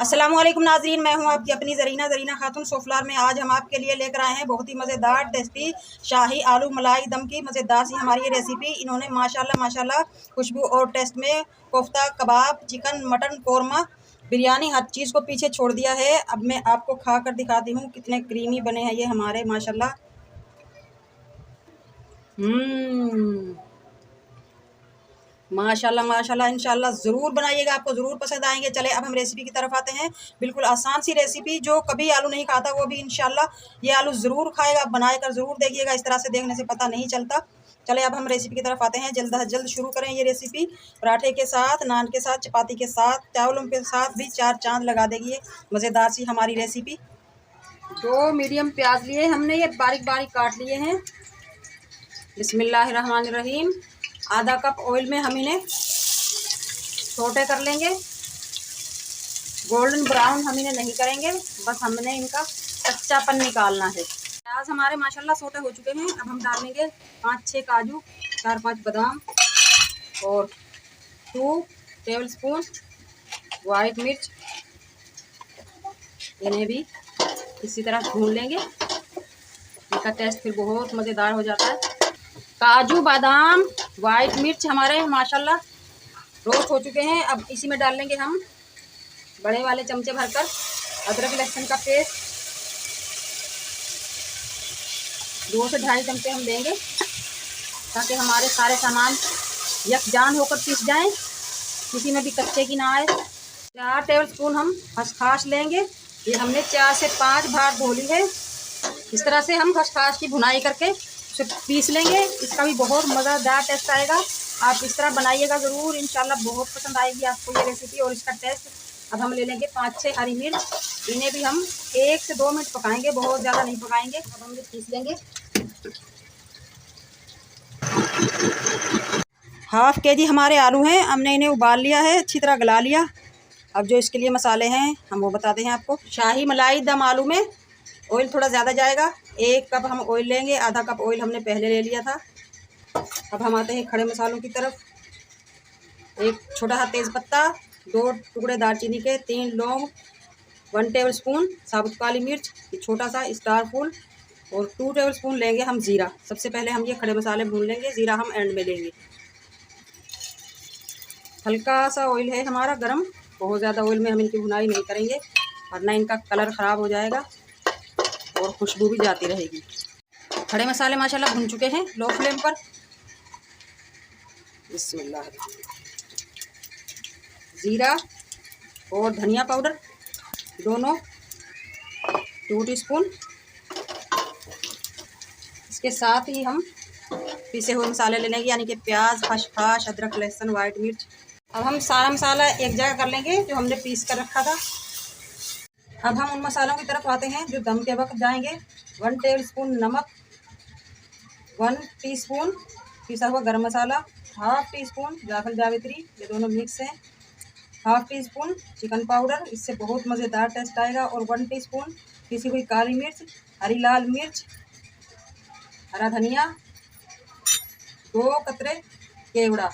अस्सलाम वालेकुम नाज़रीन, मैं हूं आपकी अपनी ज़रीना खातून सोफलार में। आज हम आपके लिए लेकर आए हैं बहुत ही मज़ेदार टेस्टी शाही आलू मलाई दम की मज़ेदार सी हमारी ये रेसिपी। इन्होंने माशाल्लाह खुशबू और टेस्ट में कोफ्ता, कबाब, चिकन, मटन, कोरमा, बिरयानी हर चीज़ को पीछे छोड़ दिया है। अब मैं आपको खा कर दिखाती हूँ कितने क्रीमी बने हैं ये हमारे माशाल्लाह। माशाल्लाह इंशाल्लाह ज़रूर बनाइएगा, आपको ज़रूर पसंद आएंगे। चले अब हम रेसिपी की तरफ आते हैं। बिल्कुल आसान सी रेसिपी, जो कभी आलू नहीं खाता वो भी इंशाल्लाह ये आलू ज़रूर खाएगा। बनाए कर ज़रूर देखिएगा, इस तरह से देखने से पता नहीं चलता। चले अब हम रेसिपी की तरफ आते हैं। जल्द अज जल्द शुरू करें ये रेसिपी। पराठे के साथ, नान के साथ, चपाती के साथ, चावलों के साथ भी चार चाँद लगा देगी ये मज़ेदार सी हमारी रेसिपी। 2 मीडियम प्याज लिए हमने, ये बारीक बारीक काट लिए हैं। बिस्मिल्लाहिर्रहमानिर्रहीम। आधा कप ऑयल में हम इन्हें छोटे कर लेंगे। गोल्डन ब्राउन हम इन्हें नहीं करेंगे, बस हमने इनका कच्चापन निकालना है। प्याज हमारे माशाल्लाह छोटे हो चुके हैं। अब हम डालेंगे 5-6 काजू, 4-5 बादाम और 2 टेबलस्पून वाइट मिर्च। इन्हें भी इसी तरह भून लेंगे, इनका टेस्ट फिर बहुत मज़ेदार हो जाता है। काजू, बादाम, वाइट मिर्च हमारे माशाल्लाह रोस्ट हो चुके हैं। अब इसी में डाल लेंगे हम बड़े वाले चमचे भरकर अदरक लहसुन का पेस्ट। 2 से 2.5 चमचे हम देंगे, ताकि हमारे सारे सामान यकजान होकर पीस जाएं, किसी में भी कच्चे की ना आए। 4 टेबलस्पून हम खसखस लेंगे। ये हमने 4 से 5 बार धो ली है। इस तरह से हम खसखस की भुनाई करके उसे पीस लेंगे। इसका भी बहुत मज़ेदार टेस्ट आएगा। आप इस तरह बनाइएगा ज़रूर, इंशाल्लाह बहुत पसंद आएगी आपको ये रेसिपी और इसका टेस्ट। अब हम ले लेंगे 5-6 हरी मिर्च। इन्हें भी हम 1 से 2 मिनट पकाएंगे, बहुत ज़्यादा नहीं पकाएंगे। अब हम ये पीस लेंगे। 1/2 kg हमारे आलू हैं, हमने इन्हें उबाल लिया है, अच्छी तरह गला लिया। अब जो इसके लिए मसाले हैं हम वो बताते हैं आपको। शाही मलाई दम आलू में ऑयल थोड़ा ज़्यादा जाएगा। 1 कप हम ऑयल लेंगे, आधा कप ऑयल हमने पहले ले लिया था। अब हम आते हैं खड़े मसालों की तरफ। 1 छोटा सा तेज़पत्ता, 2 टुकड़े दालचीनी के, 3 लौंग, 1 टेबलस्पून साबुत काली मिर्च, छोटा सा स्टार फूल और 2 टेबलस्पून लेंगे हम ज़ीरा। सबसे पहले हम ये खड़े मसाले भून लेंगे, ज़ीरा हम एंड में लेंगे। हल्का सा ऑयल है हमारा गरम, बहुत ज़्यादा ऑयल में हम इनकी भुनाई नहीं करेंगे वरना इनका कलर ख़राब हो जाएगा और खुशबू भी जाती रहेगी। खड़े मसाले माशाल्लाह भुन चुके हैं लो फ्लेम पर। बिस्मिल्लाह। ज़ीरा और धनिया पाउडर दोनों 2 टीस्पून। इसके साथ ही हम पीसे हुए मसाले ले लेंगे, यानी कि प्याज, खसखस, अदरक लहसुन, वाइट मिर्च। अब हम सारा मसाला एक जगह कर लेंगे जो हमने पीस कर रखा था। अब हम उन मसालों की तरफ आते हैं जो दम के वक्त जाएंगे। 1 टेबलस्पून नमक, 1 टीस्पून पिसा हुआ गरम मसाला, 1/2 टीस्पून जायफल जावित्री, ये दोनों मिक्स हैं, 1/2 टीस्पून चिकन पाउडर, इससे बहुत मज़ेदार टेस्ट आएगा, और 1 टीस्पून पिसी हुई काली मिर्च, हरी लाल मिर्च, हरा धनिया, 2 कतरे केवड़ा,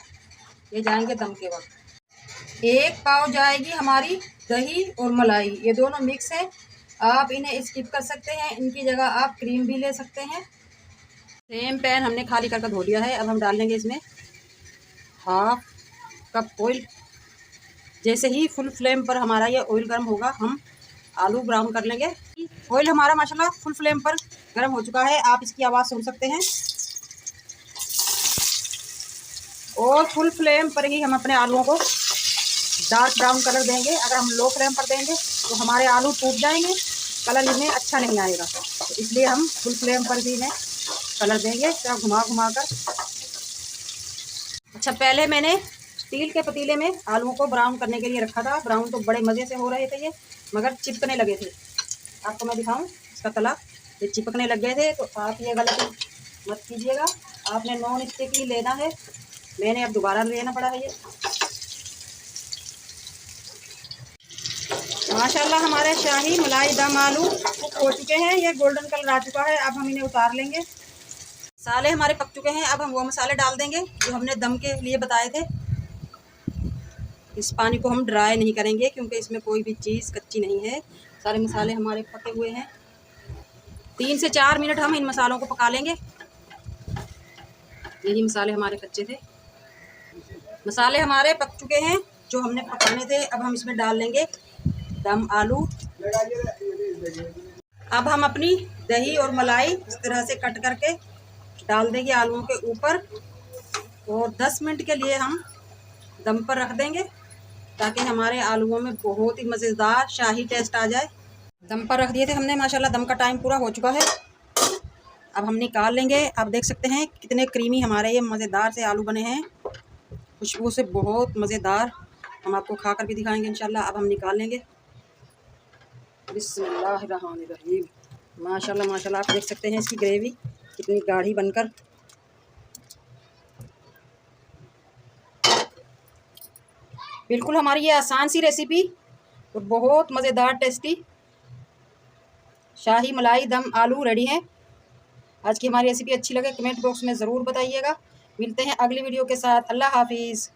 ये जाएंगे दम के वक्त। 1 पाव जाएगी हमारी दही और मलाई, ये दोनों मिक्स हैं। आप इन्हें स्किप कर सकते हैं, इनकी जगह आप क्रीम भी ले सकते हैं। सेम पैन हमने खाली करके धो लिया है। अब हम डाल लेंगे इसमें 1/2 कप ऑयल। जैसे ही फुल फ्लेम पर हमारा ये ऑयल गर्म होगा हम आलू ब्राउन कर लेंगे। ऑयल हमारा माशाल्लाह फुल फ्लेम पर गर्म हो चुका है, आप इसकी आवाज़ सुन सकते हैं। और फुल फ्लेम पर ही हम अपने आलूओं को डार्क ब्राउन कलर देंगे। अगर हम लो फ्लेम पर देंगे तो हमारे आलू टूट जाएंगे, कलर इन्हें अच्छा नहीं आएगा, तो इसलिए हम फुल फ्लेम पर भी इन्हें कलर देंगे, थोड़ा घुमा घुमा कर। अच्छा, पहले मैंने स्टील के पतीले में आलूओं को ब्राउन करने के लिए रखा था। ब्राउन तो बड़े मज़े से हो रहे थे ये, मगर चिपकने लगे थे। आपको मैं दिखाऊं इसका तला, ये चिपकने लग गए थे, तो आप ये गलती मत कीजिएगा। आपने नॉन स्टिक ही लेना है, मैंने अब दोबारा लेना पड़ा है ये। माशाल्लाह हमारे शाही मलाई दम आलू कुक हो चुके हैं, ये गोल्डन कलर आ चुका है। अब हम इन्हें उतार लेंगे। मसाले हमारे पक चुके हैं। अब हम वो मसाले डाल देंगे जो हमने दम के लिए बताए थे। इस पानी को हम ड्राई नहीं करेंगे क्योंकि इसमें कोई भी चीज़ कच्ची नहीं है। सारे मसाले हमारे पके हुए हैं। 3 से 4 मिनट हम इन मसालों को पका लेंगे। यही मसाले हमारे कच्चे थे। मसाले हमारे पक चुके हैं जो हमने पकाने थे। अब हम इसमें डाल लेंगे दम आलू। अब हम अपनी दही और मलाई इस तरह से कट करके डाल देंगे आलूओं के ऊपर और 10 मिनट के लिए हम दम पर रख देंगे ताकि हमारे आलूओं में बहुत ही मज़ेदार शाही टेस्ट आ जाए। दम पर रख दिए थे हमने, माशाल्लाह दम का टाइम पूरा हो चुका है। अब हम निकाल लेंगे। आप देख सकते हैं कितने क्रीमी हमारे ये मज़ेदार से आलू बने हैं, खुशबू से बहुत मज़ेदार। हम आपको खा कर भी दिखाएंगे इंशाल्लाह। अब हम निकाल लेंगे। बिस्मिल्लाहिर्रहमानिर्रहीम। माशाल्लाह माशाल्लाह, आप देख सकते हैं इसकी ग्रेवी कितनी गाढ़ी बनकर। बिल्कुल हमारी ये आसान सी रेसिपी और बहुत मज़ेदार टेस्टी शाही मलाई दम आलू रेडी है। आज की हमारी रेसिपी अच्छी लगे कमेंट बॉक्स में ज़रूर बताइएगा। मिलते हैं अगली वीडियो के साथ। अल्लाह हाफिज़।